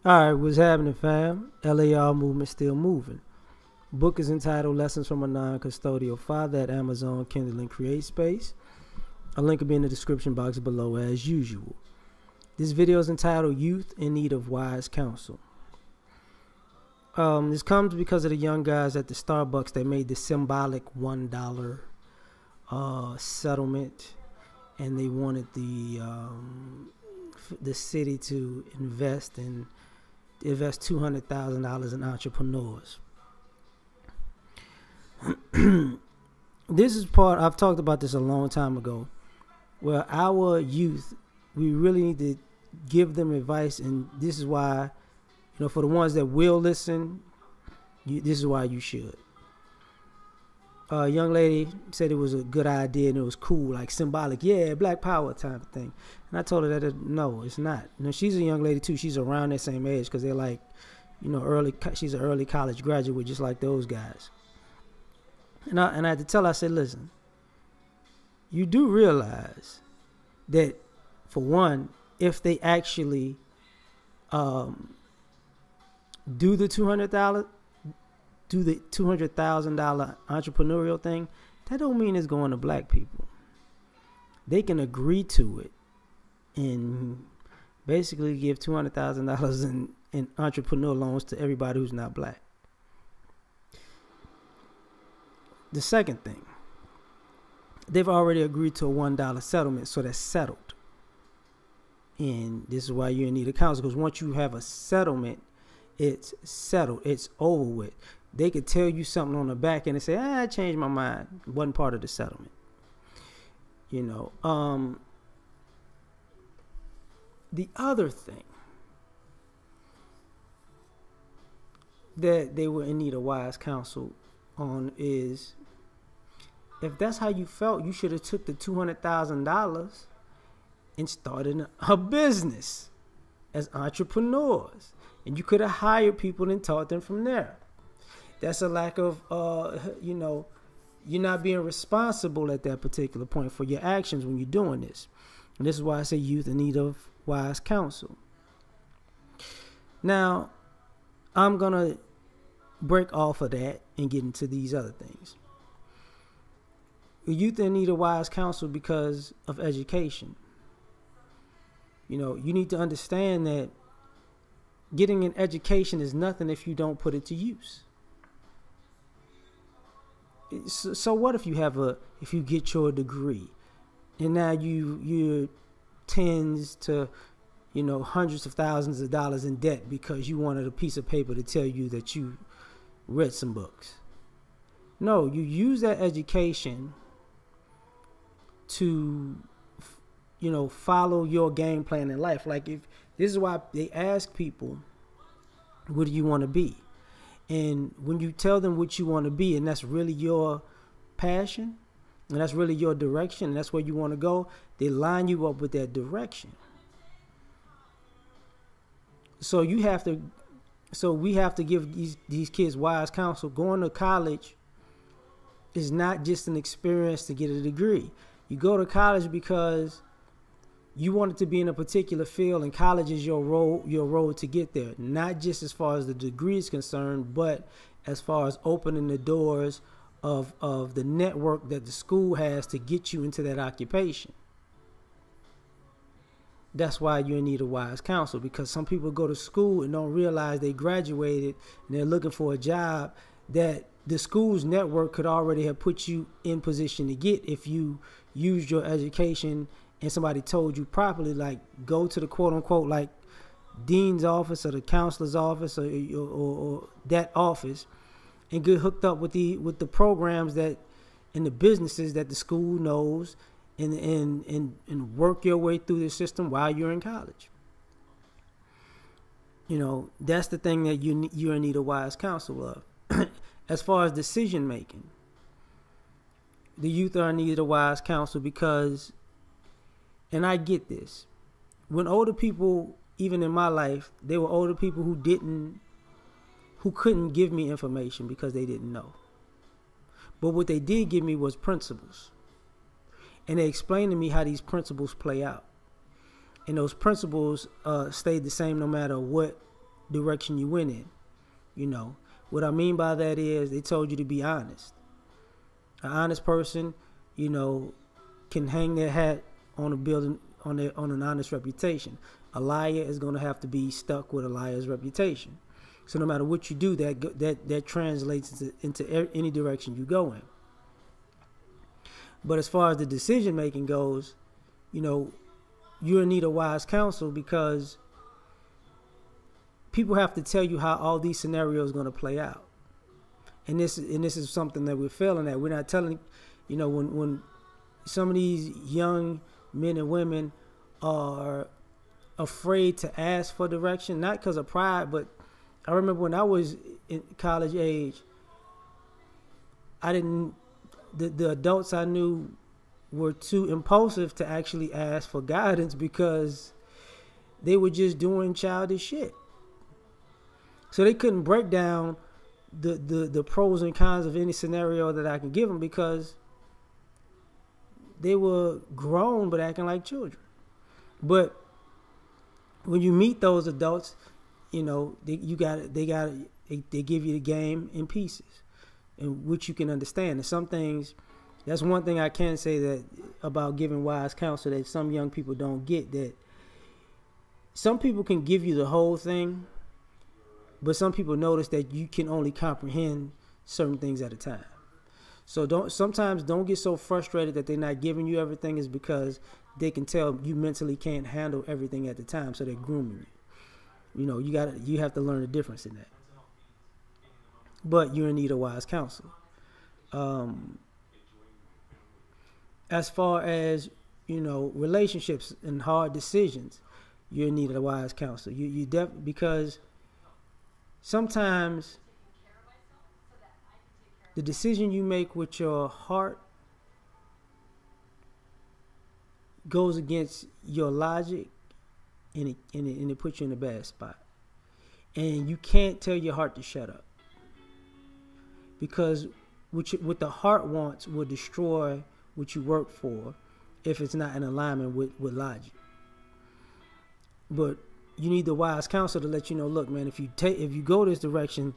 All right, what's happening, fam? L.A.R movement still moving. Book is entitled Lessons from a Non-Custodial Father at Amazon, Kindle, and Create Space. A link will be in the description box below as usual. This video is entitled Youth in Need of Wise Counsel. This comes because of the young guys at the Starbucks that made the symbolic $1 settlement, and they wanted the city to invest $200,000 in entrepreneurs. This is part, I've talked about this a long time ago, where our youth, we really need to give them advice, and this is why, for the ones that will listen, this is why you should. A young lady said it was a good idea and it was cool, like symbolic, yeah, black power type of thing. And I told her that no, it's not. She's a young lady too. She's around that same age because they're like, she's an early college graduate, just like those guys. And I had to tell her, I said, listen, you do realize that, for one, if they actually do the $200,000 entrepreneurial thing, that don't mean it's going to black people. They can agree to it and basically give $200,000 in entrepreneur loans to everybody who's not black. The second thing, they've already agreed to a $1 settlement, so that's settled. And this is why you're in need of counsel, because once you have a settlement, it's settled. It's over with. They could tell you something on the back end and say, I changed my mind. It wasn't part of the settlement. The other thing that they were in need of wise counsel on is, if that's how you felt, you should have took the $200,000 and started a business as entrepreneurs. And you could have hired people and taught them from there. That's a lack of, you're not being responsible at that particular point for your actions when you're doing this. And this is why I say youth in need of wise counsel. Now, I'm going to break off of that and get into these other things. Youth in need of wise counsel because of education. You need to understand that getting an education is nothing if you don't put it to use. So what if you get your degree and now you're tens to hundreds of thousands of dollars in debt because you wanted a piece of paper to tell you that you read some books? No, you use that education to follow your game plan in life. Like, if this is why they ask people, what do you want to be? And when you tell them what you want to be, and that's really your passion, and that's really your direction, and that's where you want to go, they line you up with that direction. So we have to give these kids wise counsel. Going to college is not just an experience to get a degree. You go to college because you wanted to be in a particular field, and college is your road to get there. Not just as far as the degree is concerned, but as far as opening the doors of the network that the school has to get you into that occupation. That's why you're in need of wise counsel, because some people go to school and don't realize they graduated and they're looking for a job that the school's network could already have put you in position to get if you used your education and somebody told you properly, like, go to the quote-unquote, like, dean's office or the counselor's office or that office and get hooked up with the programs that and the businesses that the school knows and work your way through the system while you're in college. That's the thing that you're in need of wise counsel of. As far as decision making, the youth are in need of wise counsel because, and I get this, when older people, even in my life, there were older people who couldn't give me information because they didn't know. But what they did give me was principles. And they explained to me how these principles play out. And those principles stayed the same no matter what direction you went in. You know, what I mean by that is they told you to be honest. An honest person, you know, can hang their hat on a building on an honest reputation. A liar is going to have to be stuck with a liar's reputation. So no matter what you do, that translates into any direction you go in. But as far as the decision making goes, you know, you're in need of wise counsel because people have to tell you how all these scenarios are going to play out. And this is something that we're failing at. We're not telling, you know, when some of these young men and women are afraid to ask for direction, not because of pride, but I remember when I was in college age, the adults I knew were too impulsive to actually ask for guidance because they were just doing childish shit. So they couldn't break down the pros and cons of any scenario that I could give them because they were grown but acting like children. But when you meet those adults, you know, they give you the game in pieces, in which you can understand. And some things, that's one thing I can say that about giving wise counsel that some young people don't get, that some people can give you the whole thing, but some people notice that you can only comprehend certain things at a time. So sometimes don't get so frustrated that they're not giving you everything, is because they can tell you mentally can't handle everything at the time, so they're grooming you. You know, you have to learn the difference in that. But you're in need of wise counsel. As far as, you know, relationships and hard decisions, you're in need of wise counsel. Because sometimes the decision you make with your heart goes against your logic, and it puts you in a bad spot. And you can't tell your heart to shut up, because what the heart wants will destroy what you work for if it's not in alignment with logic. But you need the wise counsel to let you know, look, man, if you go this direction,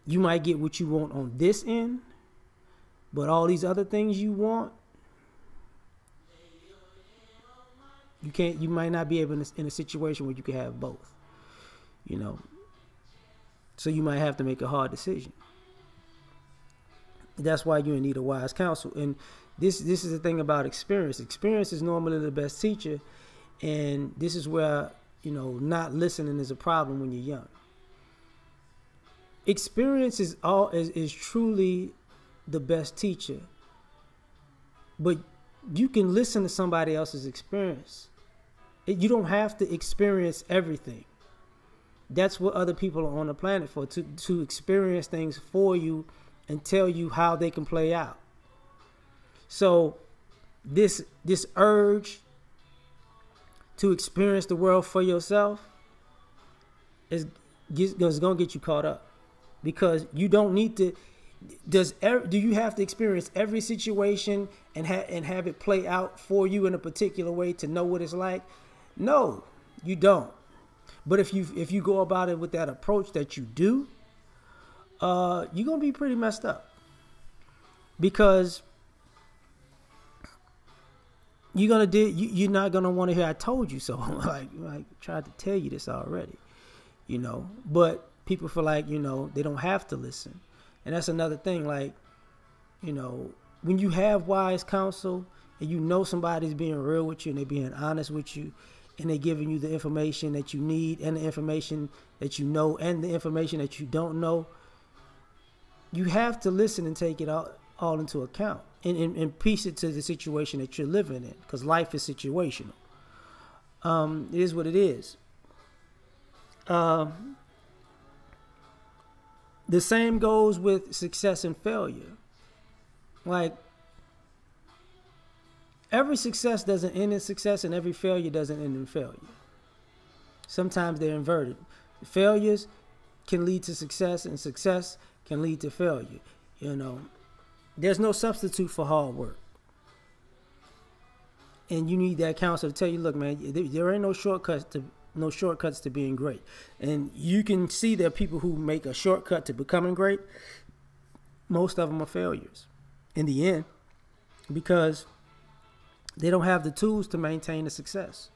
you might get what you want on this end, but all these other things you want, you might not be able in a situation where you can have both, you know. So you might have to make a hard decision. That's why you're in need of wise counsel. And this is the thing about experience. Experience is normally the best teacher, and this is where, you know, not listening is a problem when you're young. Experience is truly the best teacher, but you can listen to somebody else's experience. You don't have to experience everything. That's what other people are on the planet for, to experience things for you and tell you how they can play out. So this urge to experience the world for yourself is going to get you caught up, because you don't need to. Do you have to experience every situation and have it play out for you in a particular way to know what it's like? No, you don't. But if you go about it with that approach that you do, you're gonna be pretty messed up, because you're not gonna want to hear "I told you so." like tried to tell you this already, you know. But people feel like, you know, they don't have to listen, and that's another thing. Like, you know, when you have wise counsel and you know somebody's being real with you and they're being honest with you, and they're giving you the information that you need and the information that you know and the information that you don't know, you have to listen and take it all into account and piece it to the situation that you're living in, because life is situational. It is what it is. The same goes with success and failure. Like, every success doesn't end in success, and every failure doesn't end in failure. Sometimes they're inverted. Failures can lead to success, and success can lead to failure. You know, there's no substitute for hard work. And you need that counselor to tell you, look, man, there ain't no shortcuts no shortcuts to being great. And you can see there are people who make a shortcut to becoming great. Most of them are failures in the end because they don't have the tools to maintain the success.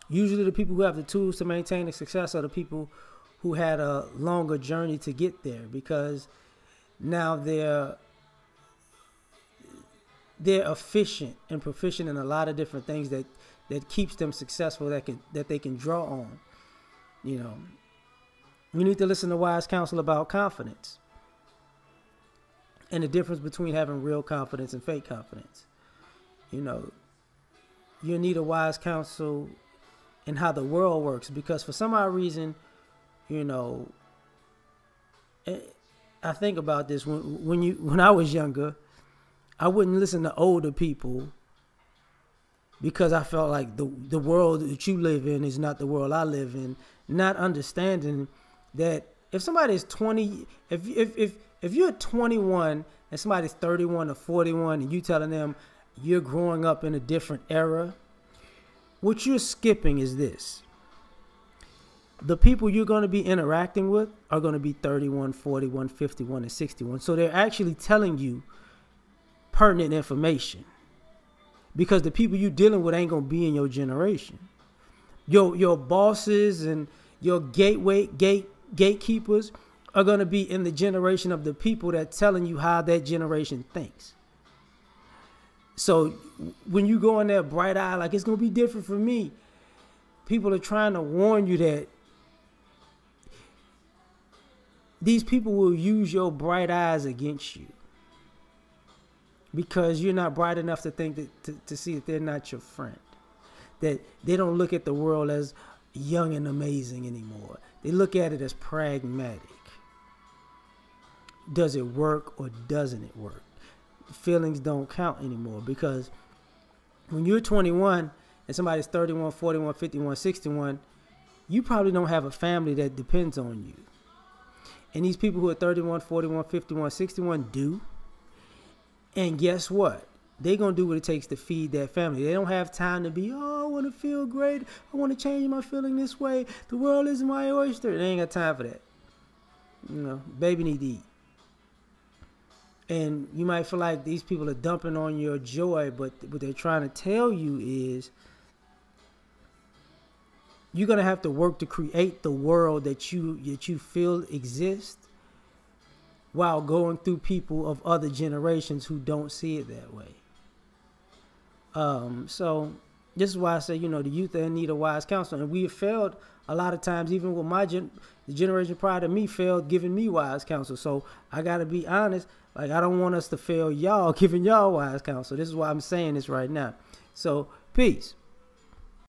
Usually the people who have the tools to maintain the success are the people who had a longer journey to get there, because now they're efficient and proficient in a lot of different things that keeps them successful, that they can draw on. You know, you need to listen to wise counsel about confidence and the difference between having real confidence and fake confidence. You know, you need a wise counsel in how the world works, because for some odd reason, you know, I think about this when I was younger, I wouldn't listen to older people because I felt like the world that you live in is not the world I live in, not understanding that if somebody is 20, if you're 21 and somebody's 31 or 41 and you telling them you're growing up in a different era, what you're skipping is this. The people you're going to be interacting with are going to be 31, 41, 51, and 61. So they're actually telling you pertinent information, because the people you're dealing with ain't going to be in your generation. Your bosses and your gatekeepers are going to be in the generation of the people that telling you how that generation thinks. So when you go in there bright eye, like it's going to be different for me, people are trying to warn you that these people will use your bright eyes against you because you're not bright enough to think to see that they're not your friend, that they don't look at the world as young and amazing anymore. They look at it as pragmatic. Does it work or doesn't it work? Feelings don't count anymore, because when you're 21 and somebody's 31, 41, 51, 61, you probably don't have a family that depends on you. And these people who are 31, 41, 51, 61 do. And guess what? They're going to do what it takes to feed that family. They don't have time to be, I want to feel great. I want to change my feeling this way. The world isn't my oyster. They ain't got time for that. You know, baby need to eat. And you might feel like these people are dumping on your joy, but what they're trying to tell you is you're going to have to work to create the world that you feel exists while going through people of other generations who don't see it that way. So this is why I say, the youth are in need of wise counsel. And we have failed a lot of times, even with the generation prior to me failed giving me wise counsel. So I got to be honest. Like, I don't want us to fail y'all giving y'all wise counsel. This is why I'm saying this right now. So, peace.